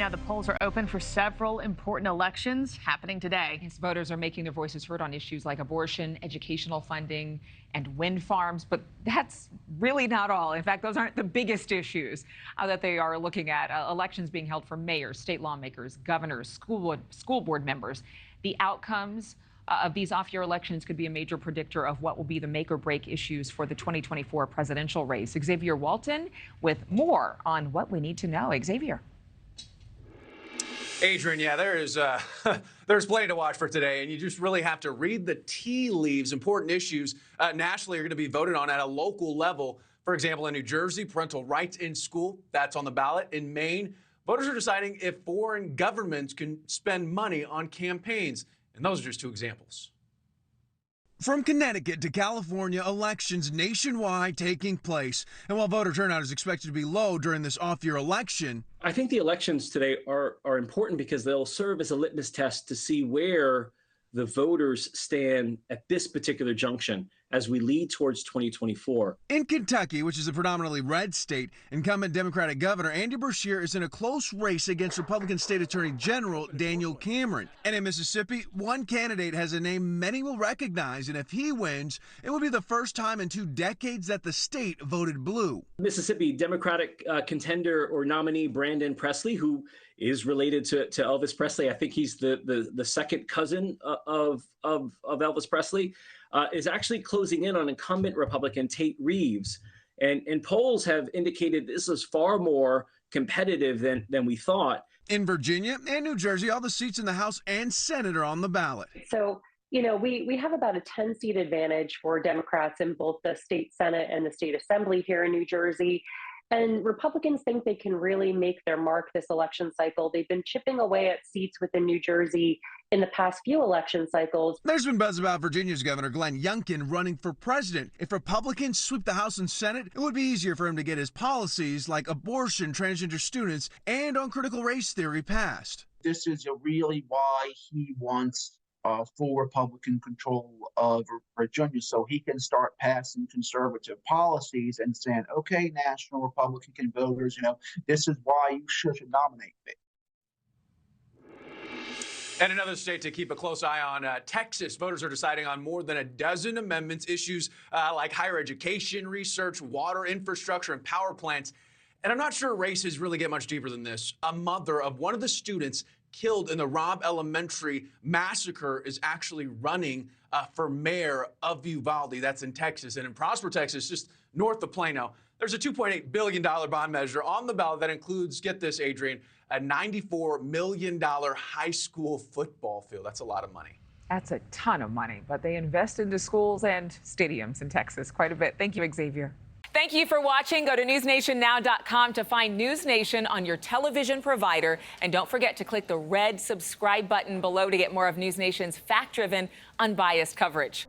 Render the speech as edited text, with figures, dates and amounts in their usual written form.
now the polls are open for several important elections happening today. Yes, voters are making their voices heard on issues like abortion, educational funding, and wind farms. But that's really not all. In fact, those aren't the biggest issues that they are looking at. Elections being held for mayors, state lawmakers, governors, school board members. The outcomes of these off-year elections could be a major predictor of what will be the make or break issues for the 2024 presidential race. Xavier Walton with more on what we need to know. Xavier. Adrienne, yeah, there's plenty to watch for today, and you just really have to read the tea leaves. Important issues nationally are going to be voted on at a local level. For example, in New Jersey, parental rights in school, that's on the ballot. In Maine, voters are deciding if foreign governments can spend money on campaigns. And those are just two examples. From Connecticut to California, elections nationwide taking place. And while voter turnout is expected to be low during this off-year election, I think the elections today are important because they'll serve as a litmus test to see where the voters stand at this particular junction as we lead towards 2024. In Kentucky, which is a predominantly red state, incumbent Democratic Governor Andy Beshear is in a close race against Republican State Attorney General Daniel Cameron. And in Mississippi, one candidate has a name many will recognize, and if he wins, it will be the first time in 2 decades that the state voted blue. Mississippi Democratic contender or nominee Brandon Presley, who is related to Elvis Presley. I think he's the second cousin of Elvis Presley. Is actually closing in on incumbent Republican Tate Reeves. And polls have indicated this is far more competitive than we thought. In Virginia and New Jersey, all the seats in the House and Senate are on the ballot. So, we have about a 10-seat advantage for Democrats in both the state Senate and the state Assembly here in New Jersey. And Republicans think they can really make their mark this election cycle. They've been chipping away at seats within New Jersey in the past few election cycles. There's been buzz about Virginia's Governor Glenn Youngkin running for president. If Republicans sweep the House and Senate, it would be easier for him to get his policies like abortion, transgender students, and on critical race theory passed. This is really why he wants full Republican control of Virginia, so he can start passing conservative policies and saying, okay, national Republican voters, this is why you should nominate me. And another state to keep a close eye on, Texas. Voters are deciding on more than a dozen amendments, issues like higher education, research, water infrastructure, and power plants. And I'm not sure races really get much deeper than this. A mother of one of the students killed in the Robb Elementary massacre is actually running for mayor of Uvalde. That's in Texas. And in Prosper, Texas, just north of Plano, there's a $2.8 billion bond measure on the ballot that includes, get this, Adrienne, a $94 million high school football field. That's a lot of money. That's a ton of money, but they invest into schools and stadiums in Texas quite a bit. Thank you, Xavier. Thank you for watching. Go to newsnationnow.com to find News Nation on your television provider. And don't forget to click the red subscribe button below to get more of News Nation's fact-driven, unbiased coverage.